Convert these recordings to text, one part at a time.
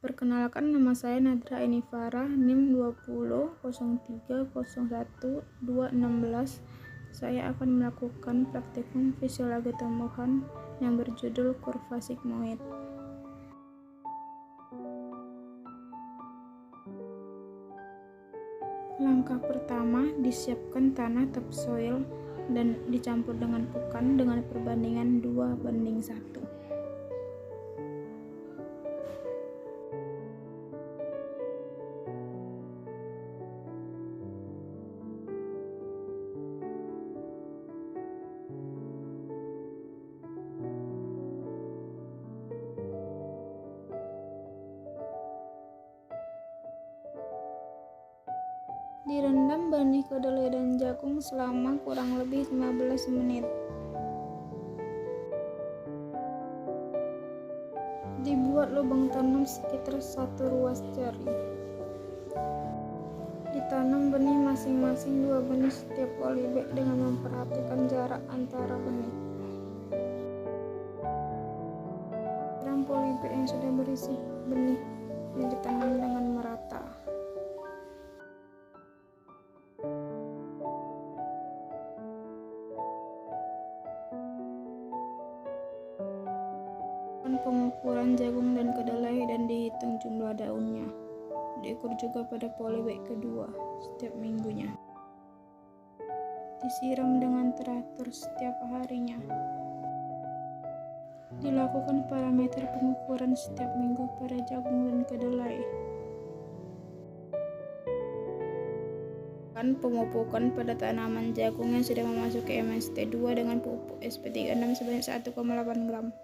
Perkenalkan, nama saya Nadra Eni Farah, NIM 2003012216. Saya akan melakukan praktikum fisiologi tumbuhan yang berjudul kurva sigmoid. Langkah pertama, disiapkan tanah topsoil dan dicampur dengan pukan dengan perbandingan 2:1. Direndam benih kedelai dan jagung selama kurang lebih 15 menit. Dibuat lubang tanam sekitar 1 ruas jari. Ditanam benih masing-masing 2 benih setiap polybag dengan memperhatikan jarak antara benih. Siram polybag yang sudah berisi benih yang ditanam dengan merata. Pengukuran jagung dan kedelai dan dihitung jumlah daunnya. Diukur juga pada polybag kedua setiap minggunya. Disiram dengan teratur setiap harinya. Dilakukan parameter pengukuran setiap minggu pada jagung dan kedelai. Pemupukan pada tanaman jagung yang sudah memasuki MST2 dengan pupuk SP36 sebanyak 1,8 gram.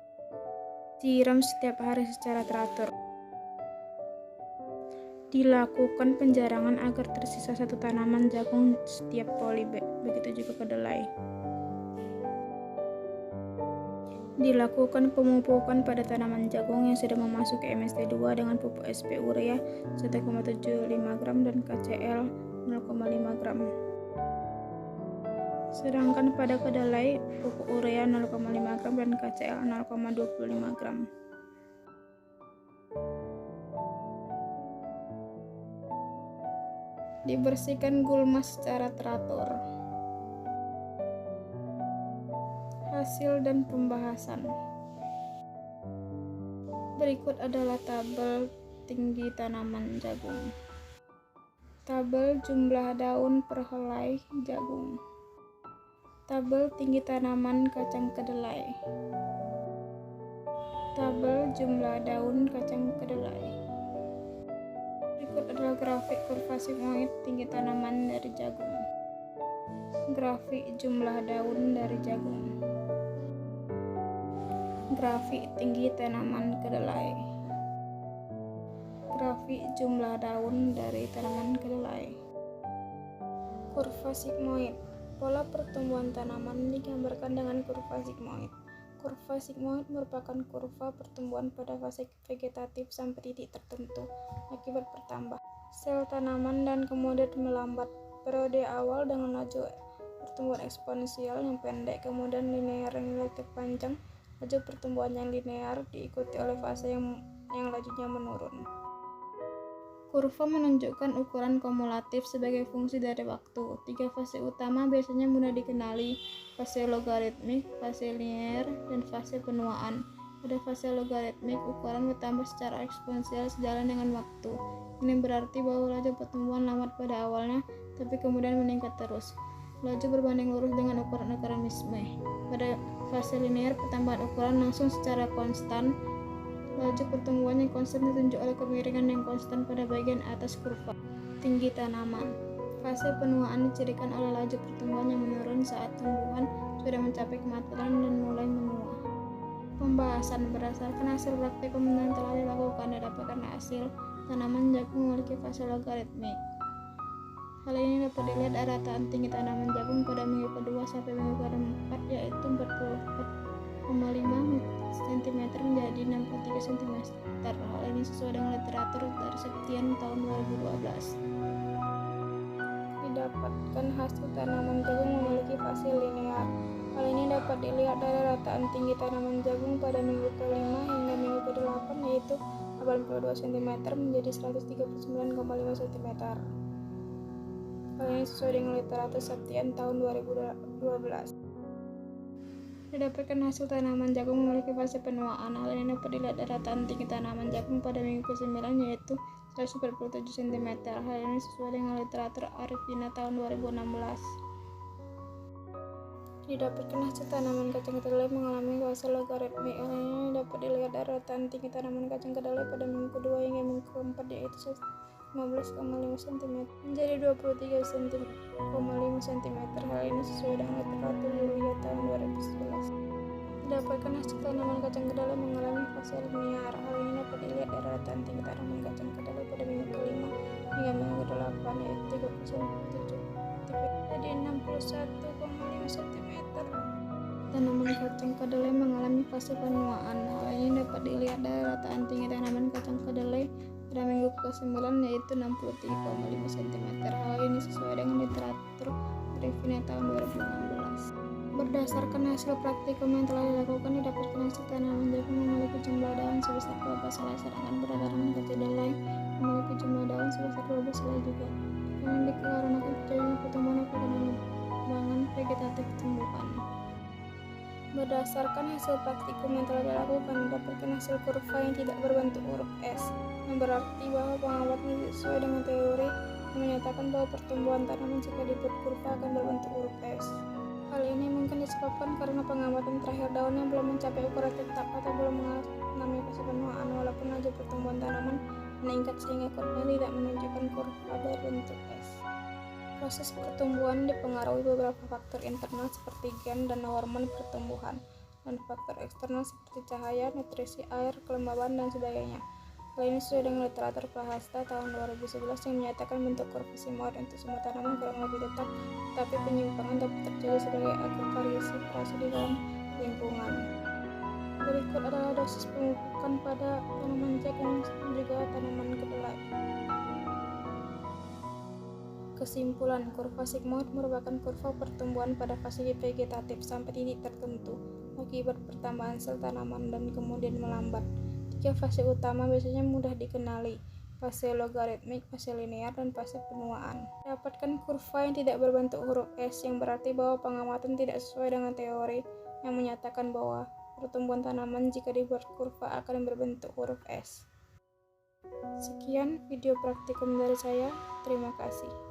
Siram setiap hari secara teratur. Dilakukan penjarangan agar tersisa 1 tanaman jagung setiap polybag, begitu juga kedelai. Dilakukan pemupukan pada tanaman jagung yang sudah memasuki MST2 dengan pupuk SP urea 1,75 gram dan KCl 0,5 gram. Sedangkan pada kedelai, pupuk urea 0,5 gram dan KCl 0,25 gram. Dibersihkan gulma secara teratur. Hasil dan pembahasan. Berikut adalah tabel tinggi tanaman jagung. Tabel jumlah daun per helai jagung. Tabel tinggi tanaman kacang kedelai. Tabel jumlah daun kacang kedelai. Berikut adalah grafik kurva sigmoid tinggi tanaman dari jagung. Grafik jumlah daun dari jagung. Grafik tinggi tanaman kedelai. Grafik jumlah daun dari tanaman kedelai. Kurva sigmoid. Pola pertumbuhan tanaman digambarkan dengan kurva sigmoid. Kurva sigmoid merupakan kurva pertumbuhan pada fase vegetatif sampai titik tertentu akibat bertambah sel tanaman dan kemudian melambat. Periode awal dengan laju pertumbuhan eksponensial yang pendek, kemudian linear yang relatif panjang. Laju pertumbuhan yang linear diikuti oleh fase yang lajunya menurun. Kurva menunjukkan ukuran kumulatif sebagai fungsi dari waktu. 3 fase utama biasanya mudah dikenali: fase logaritmik, fase linear, dan fase penuaan. Pada fase logaritmik, ukuran bertambah secara eksponensial sejalan dengan waktu. Ini berarti bahwa laju pertumbuhan lambat pada awalnya, tapi kemudian meningkat terus. Laju berbanding lurus dengan ukuran-ukuran Misme. Pada fase linear, pertambahan ukuran langsung secara konstan. Laju pertumbuhan yang konstan ditunjuk oleh kemiringan yang konstan pada bagian atas kurva tinggi tanaman. Fase penuaan dicirikan oleh laju pertumbuhan yang menurun saat tumbuhan sudah mencapai kematangan dan mulai menua. Pembahasan berdasarkan hasil praktikum yang telah dilakukan didapatkan hasil tanaman jagung memiliki fase logaritmik. Hal ini dapat dilihat dari rataan tinggi tanaman jagung pada minggu kedua sampai minggu keempat, yaitu 44,5 cm menjadi 63 cm. Hal ini sesuai dengan literatur dari Septian tahun 2012. Didapatkan hasil tanaman jagung memiliki fase linear. Hal ini dapat dilihat dari rataan tinggi tanaman jagung pada minggu ke-5 hingga minggu ke-8, yaitu 82 cm menjadi 139,5 cm. Hal ini sesuai dengan literatur Septian tahun 2012. Didapatkan hasil tanaman jagung memiliki fase penuaan. Hal ini dapat dilihat dari rataan tinggi tanaman jagung pada minggu ke-9 yaitu 147 cm. Hal ini sesuai dengan literatur Arifina tahun 2016. Didapatkan hasil tanaman kacang kedelai mengalami fase logaritmik. Hal ini dapat dilihat dari rataan tinggi tanaman kacang kedelai pada minggu ke-2 hingga minggu ke-4 yaitu 15,5 cm menjadi 23,5 cm. Hal ini sesuai dengan literatur Yulia tahun 2011. Didapatkan hasil tanaman kacang kedelai mengalami fase linear. Hal ini dapat dilihat dari rataan tinggi tanaman kacang kedelai pada minggu ke-5 hingga minggu ke-8 yaitu 37 jadi 61,5 cm. Tanaman kacang kedelai mengalami fase penuaan. Hal ini dapat dilihat dari rataan tinggi tanaman kacang kedelai pada minggu ke-9 yaitu 63,5 cm. Hal ini sesuai dengan literatur Arifina tahun 2016. Berdasarkan hasil praktikum yang telah dilakukan, didapatkan hasil tanaman jagung memiliki jumlah daun sebesar 12 helai, sedangkan pada tanaman kedelai memiliki jumlah daun sebesar 12 helai juga. Yang dikarenakan terjadinya pertumbuhan pada pengembangan vegetatif tumbuhan. Berdasarkan hasil praktikum yang telah dilakukan, didapatkan hasil kurva yang tidak berbentuk huruf S, yang berarti bahwa pengamatan tidak sesuai dengan teori yang menyatakan bahwa pertumbuhan tanaman jika dibuat kurva akan berbentuk huruf S. Hal ini mungkin disebabkan karena pengamatan terakhir daunnya belum mencapai ukuran tetap atau belum mengalami fase penuaan, walaupun laju pertumbuhan tanaman meningkat sehingga kurva tidak menunjukkan kurva berbentuk S. Proses pertumbuhan dipengaruhi beberapa faktor internal seperti gen dan hormon pertumbuhan, dan faktor eksternal seperti cahaya, nutrisi, air, kelembaban, dan sebagainya. Hal ini sesuai dengan literatur Prahasta tahun 2011 yang menyatakan bentuk kurva sigmoid untuk semua tanaman kurang lebih tetap, tetapi penyimpangan dapat terjadi sebagai akibat variasi frase di dalam lingkungan. Berikut adalah dosis pemupukan pada tanaman jagung dan juga tanaman kedelai. Kesimpulan, kurva sigmoid merupakan kurva pertumbuhan pada fase vegetatif sampai titik tertentu akibat pertambahan sel tanaman dan kemudian melambat. 3 fase utama biasanya mudah dikenali: fase logaritmik, fase linear, dan fase penuaan. Dapatkan kurva yang tidak berbentuk huruf S, yang berarti bahwa pengamatan tidak sesuai dengan teori yang menyatakan bahwa pertumbuhan tanaman jika dibuat kurva akan berbentuk huruf S. Sekian video praktikum dari saya. Terima kasih.